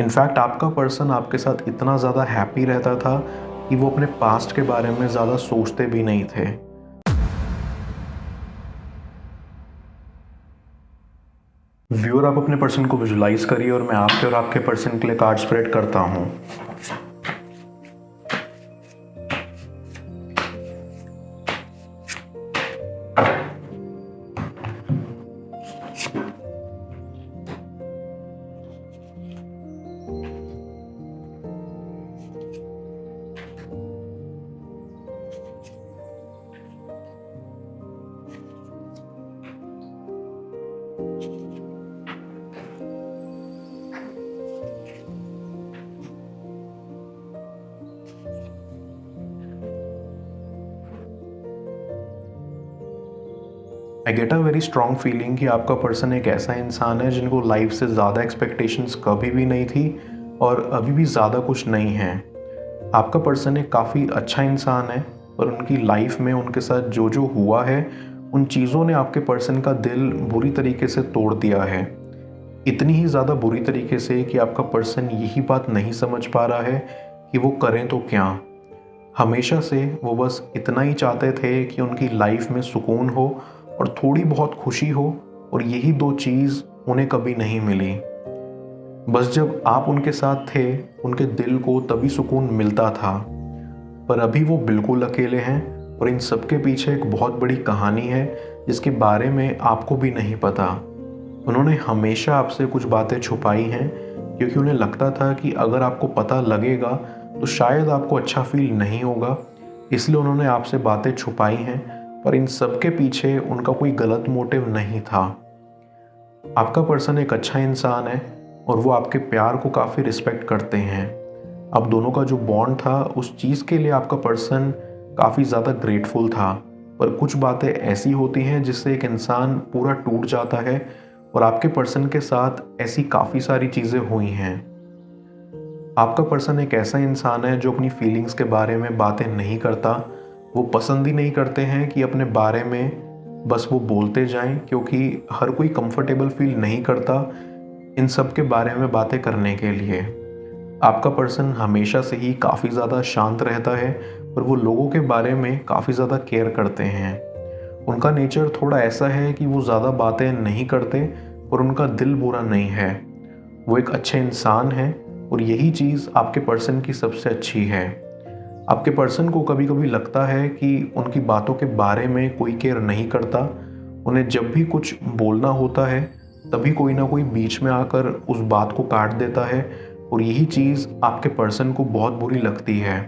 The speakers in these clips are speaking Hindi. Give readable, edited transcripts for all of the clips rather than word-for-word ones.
इनफैक्ट आपका पर्सन आपके साथ इतना ज़्यादा हैप्पी रहता था कि वो अपने पास्ट के बारे में ज़्यादा सोचते भी नहीं थे। व्यूअर, आप अपने पर्सन को विजुलाइज करिए और मैं आपके और आपके पर्सन के लिए कार्ड स्प्रेड करता हूँ। I get a very strong feeling कि आपका पर्सन एक ऐसा इंसान है जिनको लाइफ से ज़्यादा एक्सपेक्टेशंस कभी भी नहीं थी और अभी भी ज़्यादा कुछ नहीं है। आपका पर्सन एक काफ़ी अच्छा इंसान है, पर उनकी लाइफ में उनके साथ जो जो हुआ है उन चीज़ों ने आपके पर्सन का दिल बुरी तरीके से तोड़ दिया है। इतनी ही ज़्यादा बुरी तरीके से कि आपका पर्सन यही बात नहीं समझ पा रहा है कि वो करें तो क्या। हमेशा से वो बस इतना ही चाहते थे कि उनकी लाइफ में सुकून हो और थोड़ी बहुत खुशी हो, और यही दो चीज़ उन्हें कभी नहीं मिली। बस जब आप उनके साथ थे उनके दिल को तभी सुकून मिलता था, पर अभी वो बिल्कुल अकेले हैं और इन सब के पीछे एक बहुत बड़ी कहानी है जिसके बारे में आपको भी नहीं पता। उन्होंने हमेशा आपसे कुछ बातें छुपाई हैं क्योंकि उन्हें लगता था कि अगर आपको पता लगेगा तो शायद आपको अच्छा फील नहीं होगा, इसलिए उन्होंने आपसे बातें छुपाई हैं। पर इन सब के पीछे उनका कोई गलत मोटिव नहीं था। आपका पर्सन एक अच्छा इंसान है और वो आपके प्यार को काफ़ी रिस्पेक्ट करते हैं। आप दोनों का जो बॉन्ड था उस चीज़ के लिए आपका पर्सन काफ़ी ज़्यादा ग्रेटफुल था, पर कुछ बातें ऐसी होती हैं जिससे एक इंसान पूरा टूट जाता है, और आपके पर्सन के साथ ऐसी काफ़ी सारी चीज़ें हुई हैं। आपका पर्सन एक ऐसा इंसान है जो अपनी फीलिंग्स के बारे में बातें नहीं करता। वो पसंद ही नहीं करते हैं कि अपने बारे में बस वो बोलते जाएं, क्योंकि हर कोई कंफर्टेबल फील नहीं करता इन सब के बारे में बातें करने के लिए। आपका पर्सन हमेशा से ही काफ़ी ज़्यादा शांत रहता है और वो लोगों के बारे में काफ़ी ज़्यादा केयर करते हैं। उनका नेचर थोड़ा ऐसा है कि वो ज़्यादा बातें नहीं करते और उनका दिल बुरा नहीं है। वो एक अच्छे इंसान हैं और यही चीज़ आपके पर्सन की सबसे अच्छी है। आपके पर्सन को कभी कभी लगता है कि उनकी बातों के बारे में कोई केयर नहीं करता। उन्हें जब भी कुछ बोलना होता है तभी कोई ना कोई बीच में आकर उस बात को काट देता है, और यही चीज़ आपके पर्सन को बहुत बुरी लगती है।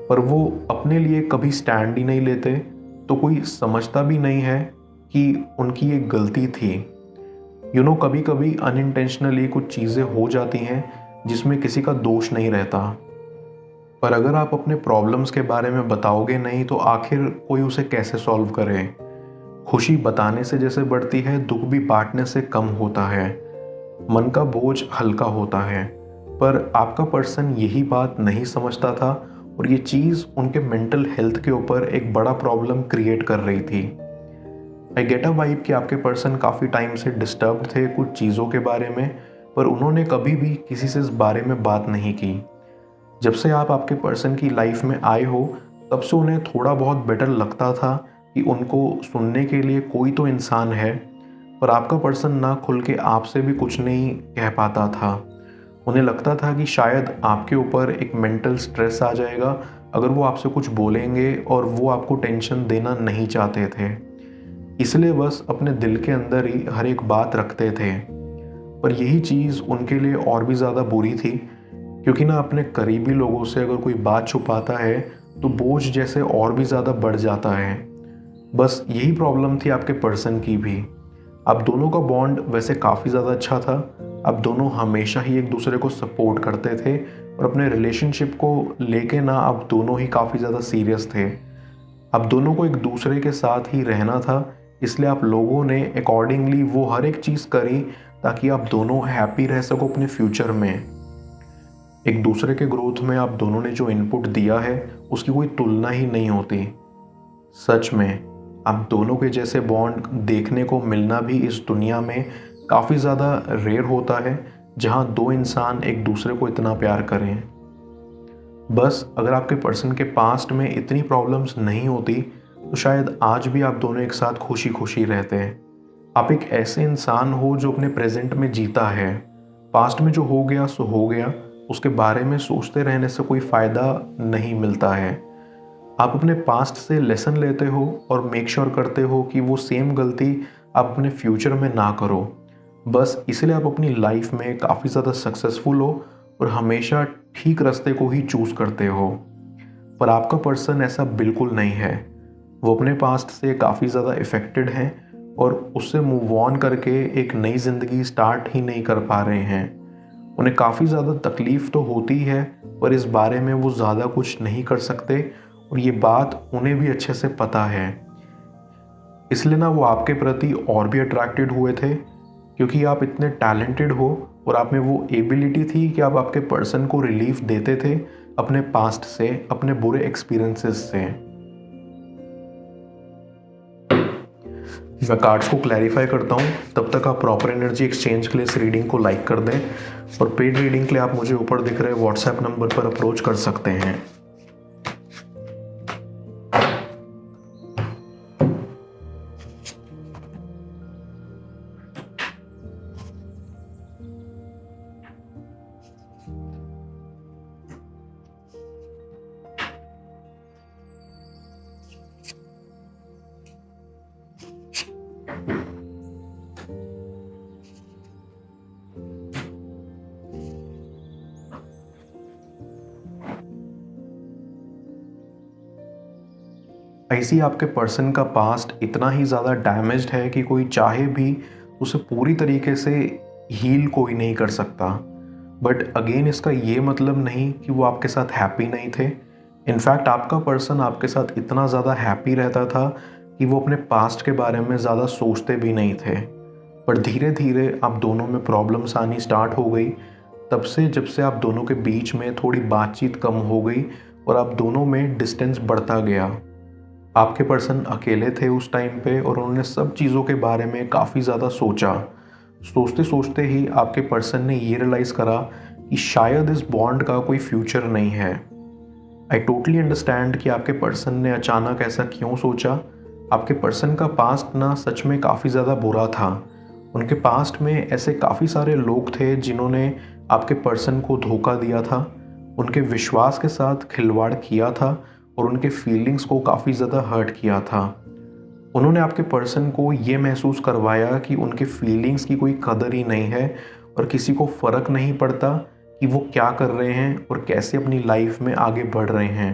पर वो अपने लिए कभी स्टैंड ही नहीं लेते, तो कोई समझता भी नहीं है कि उनकी एक गलती थी। कभी कभी अनइंटेंशनली कुछ चीज़ें हो जाती हैं जिसमें किसी का दोष नहीं रहता, पर अगर आप अपने प्रॉब्लम्स के बारे में बताओगे नहीं तो आखिर कोई उसे कैसे सॉल्व करे। खुशी बताने से जैसे बढ़ती है, दुख भी बांटने से कम होता है। मन का बोझ हल्का होता है, पर आपका पर्सन यही बात नहीं समझता था और ये चीज़ उनके मेंटल हेल्थ के ऊपर एक बड़ा प्रॉब्लम क्रिएट कर रही थी। आई गेट अ वाइब कि आपके पर्सन काफ़ी टाइम से डिस्टर्ब थे कुछ चीज़ों के बारे में, पर उन्होंने कभी भी किसी से इस बारे में बात नहीं की। जब से आप आपके पर्सन की लाइफ में आए हो तब से उन्हें थोड़ा बहुत बेटर लगता था कि उनको सुनने के लिए कोई तो इंसान है, पर आपका पर्सन ना खुल के आपसे भी कुछ नहीं कह पाता था। उन्हें लगता था कि शायद आपके ऊपर एक मेंटल स्ट्रेस आ जाएगा अगर वो आपसे कुछ बोलेंगे, और वो आपको टेंशन देना नहीं चाहते थे, इसलिए बस अपने दिल के अंदर ही हर एक बात रखते थे। पर यही चीज़ उनके लिए और भी ज़्यादा बुरी थी, क्योंकि ना अपने करीबी लोगों से अगर कोई बात छुपाता है तो बोझ जैसे और भी ज़्यादा बढ़ जाता है। बस यही प्रॉब्लम थी आपके पर्सन की भी। आप दोनों का बॉन्ड वैसे काफ़ी ज़्यादा अच्छा था। आप दोनों हमेशा ही एक दूसरे को सपोर्ट करते थे और अपने रिलेशनशिप को लेके ना आप दोनों ही काफ़ी ज़्यादा सीरियस थे। आप दोनों को एक दूसरे के साथ ही रहना था, इसलिए आप लोगों ने अकॉर्डिंगली वो हर एक चीज़ करी ताकि आप दोनों हैप्पी रह सको अपने फ्यूचर में। एक दूसरे के ग्रोथ में आप दोनों ने जो इनपुट दिया है उसकी कोई तुलना ही नहीं होती। सच में आप दोनों के जैसे बॉन्ड देखने को मिलना भी इस दुनिया में काफ़ी ज़्यादा रेयर होता है, जहां दो इंसान एक दूसरे को इतना प्यार करें। बस अगर आपके पर्सन के पास्ट में इतनी प्रॉब्लम्स नहीं होती तो शायद आज भी आप दोनों एक साथ खुशी खुशी रहते हैं। आप एक ऐसे इंसान हो जो अपने प्रेजेंट में जीता है। पास्ट में जो हो गया सो हो गया, उसके बारे में सोचते रहने से कोई फ़ायदा नहीं मिलता है। आप अपने पास्ट से लेसन लेते हो और मेक श्योर करते हो कि वो सेम गलती आप अपने फ्यूचर में ना करो। बस इसलिए आप अपनी लाइफ में काफ़ी ज़्यादा सक्सेसफुल हो और हमेशा ठीक रास्ते को ही चूज़ करते हो। पर आपका पर्सन ऐसा बिल्कुल नहीं है। वो अपने पास्ट से काफ़ी ज़्यादा इफ़ेक्टेड हैं और उससे मूव ऑन करके एक नई ज़िंदगी स्टार्ट ही नहीं कर पा रहे हैं। उन्हें काफ़ी ज़्यादा तकलीफ़ तो होती है, पर इस बारे में वो ज़्यादा कुछ नहीं कर सकते और ये बात उन्हें भी अच्छे से पता है। इसलिए ना वो आपके प्रति और भी अट्रैक्टेड हुए थे, क्योंकि आप इतने टैलेंटेड हो और आप में वो एबिलिटी थी कि आप आपके पर्सन को रिलीफ देते थे अपने पास्ट से, अपने बुरे एक्सपीरियंसेस से। मैं कार्ड्स को क्लैरिफाई करता हूँ, तब तक आप प्रॉपर एनर्जी एक्सचेंज के लिए इस रीडिंग को लाइक कर दें और पेड रीडिंग के लिए आप मुझे ऊपर दिख रहे व्हाट्सएप नंबर पर अप्रोच कर सकते हैं। ऐसे ही आपके पर्सन का पास्ट इतना ही ज़्यादा डैमेज्ड है कि कोई चाहे भी उसे पूरी तरीके से हील कोई नहीं कर सकता। बट अगेन इसका ये मतलब नहीं कि वो आपके साथ हैप्पी नहीं थे। इनफैक्ट आपका पर्सन आपके साथ इतना ज़्यादा हैप्पी रहता था कि वो अपने पास्ट के बारे में ज़्यादा सोचते भी नहीं थे। पर धीरे धीरे आप दोनों में प्रॉब्लम्स आनी स्टार्ट हो गई, तब से जब से आप दोनों के बीच में थोड़ी बातचीत कम हो गई और आप दोनों में डिस्टेंस बढ़ता गया। आपके पर्सन अकेले थे उस टाइम पे और उन्होंने सब चीज़ों के बारे में काफ़ी ज़्यादा सोचा। सोचते सोचते ही आपके पर्सन ने ये रियलाइज़ करा कि शायद इस बॉन्ड का कोई फ्यूचर नहीं है। आई टोटली अंडरस्टैंड कि आपके पर्सन ने अचानक ऐसा क्यों सोचा। आपके पर्सन का पास्ट ना सच में काफ़ी ज़्यादा बुरा था। उनके पास्ट में ऐसे काफ़ी सारे लोग थे जिन्होंने आपके पर्सन को धोखा दिया था, उनके विश्वास के साथ खिलवाड़ किया था और उनके फीलिंग्स को काफ़ी ज़्यादा हर्ट किया था। उन्होंने आपके पर्सन को ये महसूस करवाया कि उनके फीलिंग्स की कोई कदर ही नहीं है और किसी को फ़र्क नहीं पड़ता कि वो क्या कर रहे हैं और कैसे अपनी लाइफ में आगे बढ़ रहे हैं।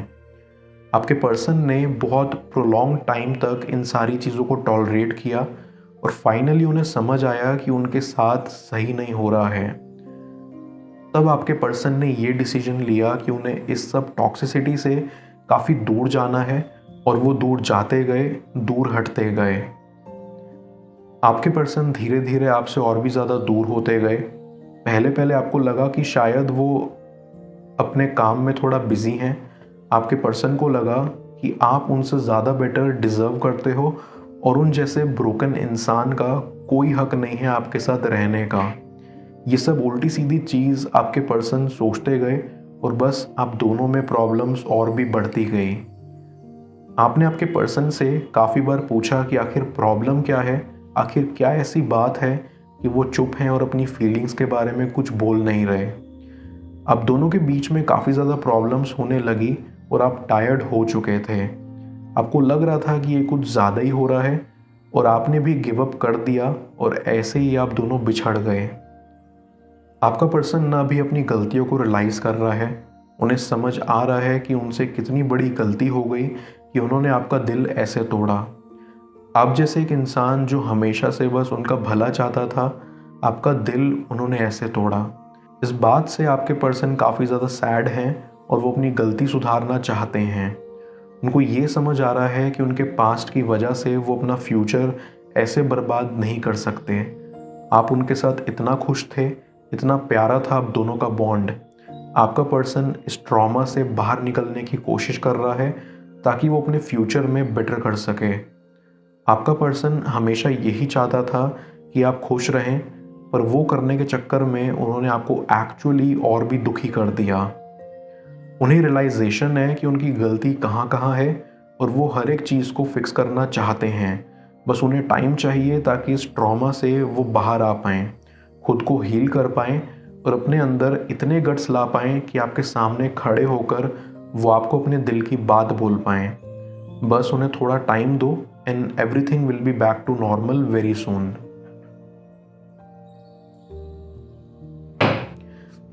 आपके पर्सन ने बहुत प्रोलॉन्ग टाइम तक इन सारी चीज़ों को टॉलरेट किया और फाइनली उन्हें समझ आया कि उनके साथ सही नहीं हो रहा है। तब आपके पर्सन ने ये डिसीजन लिया कि उन्हें इस सब टॉक्सिसिटी से काफ़ी दूर जाना है और वो दूर जाते गए, दूर हटते गए। आपके पर्सन धीरे धीरे आपसे और भी ज़्यादा दूर होते गए। पहले पहले आपको लगा कि शायद वो अपने काम में थोड़ा बिजी हैं। आपके पर्सन को लगा कि आप उनसे ज़्यादा बेटर डिज़र्व करते हो और उन जैसे ब्रोकन इंसान का कोई हक नहीं है आपके साथ रहने का। ये सब उल्टी सीधी चीज़ आपके पर्सन सोचते गए और बस आप दोनों में प्रॉब्लम्स और भी बढ़ती गई। आपने आपके पर्सन से काफ़ी बार पूछा कि आखिर प्रॉब्लम क्या है, आखिर क्या ऐसी बात है कि वो चुप हैं और अपनी फीलिंग्स के बारे में कुछ बोल नहीं रहे। अब दोनों के बीच में काफ़ी ज़्यादा प्रॉब्लम्स होने लगी और आप टायर्ड हो चुके थे। आपको लग रहा था कि ये कुछ ज़्यादा ही हो रहा है और आपने भी गिव अप कर दिया और ऐसे ही आप दोनों बिछड़ गए। आपका पर्सन ना भी अपनी गलतियों को रियलाइज़ कर रहा है। उन्हें समझ आ रहा है कि उनसे कितनी बड़ी गलती हो गई कि उन्होंने आपका दिल ऐसे तोड़ा। आप जैसे एक इंसान जो हमेशा से बस उनका भला चाहता था, आपका दिल उन्होंने ऐसे तोड़ा। इस बात से आपके पर्सन काफ़ी ज़्यादा सैड हैं और वो अपनी गलती सुधारना चाहते हैं। उनको ये समझ आ रहा है कि उनके पास्ट की वजह से वो अपना फ्यूचर ऐसे बर्बाद नहीं कर सकते। आप उनके साथ इतना खुश थे, इतना प्यारा था आप दोनों का बॉन्ड। आपका पर्सन इस ट्रॉमा से बाहर निकलने की कोशिश कर रहा है ताकि वो अपने फ्यूचर में बेटर कर सके। आपका पर्सन हमेशा यही चाहता था कि आप खुश रहें, पर वो करने के चक्कर में उन्होंने आपको एक्चुअली और भी दुखी कर दिया। उन्हें रियलाइजेशन है कि उनकी गलती कहाँ कहाँ है और वो हर एक चीज़ को फिक्स करना चाहते हैं। बस उन्हें टाइम चाहिए ताकि इस ट्रॉमा से वो बाहर आ पाएँ, खुद को हील कर पाएँ और अपने अंदर इतने गट्स ला पाएँ कि आपके सामने खड़े होकर वो आपको अपने दिल की बात बोल पाएँ। बस उन्हें थोड़ा टाइम दो and everything will be back to normal very soon.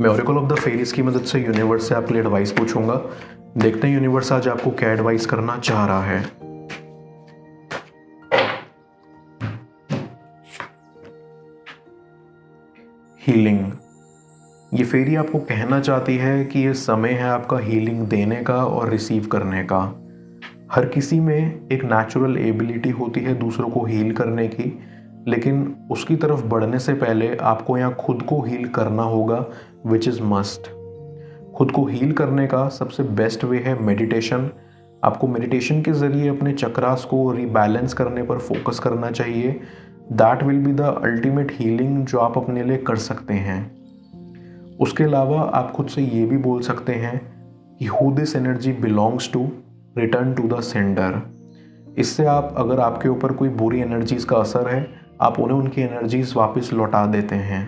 मैं ओरेकल ऑफ द फेरीज की मदद से यूनिवर्स से आपके लिए एडवाइस पूछूंगा। देखते हैं यूनिवर्स आज आपको क्या एडवाइस करना चाह रहा है। हीलिंग। ये फेरी आपको कहना चाहती है कि ये समय है आपका हीलिंग देने का और रिसीव करने का। हर किसी में एक नेचुरल एबिलिटी होती है दूसरों को हील करने की, लेकिन उसकी तरफ बढ़ने से पहले आपको यहाँ खुद को हील करना होगा, विच इज़ मस्ट। खुद को हील करने का सबसे बेस्ट वे है मेडिटेशन। आपको मेडिटेशन के ज़रिए अपने चक्रास को रीबैलेंस करने पर फोकस करना चाहिए। That will be the ultimate healing जो आप अपने लिए कर सकते हैं। उसके अलावा आप खुद से ये भी बोल सकते हैं कि who this energy belongs to, return to the sender. इससे आप, अगर आपके ऊपर कोई बुरी एनर्जीज का असर है, आप उन्हें उनकी एनर्जीज वापस लौटा देते हैं।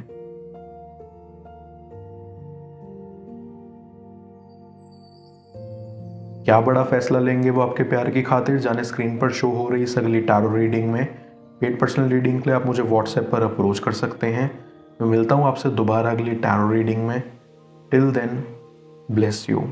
क्या बड़ा फैसला लेंगे वो आपके प्यार की खातिर, जाने स्क्रीन पर शो हो रही इस अगली टैरो रीडिंग में। पेड पर्सनल रीडिंग के लिए आप मुझे व्हाट्सएप पर अप्रोच कर सकते हैं। मैं मिलता हूँ आपसे दोबारा अगली टैरो रीडिंग में। Till then, bless you.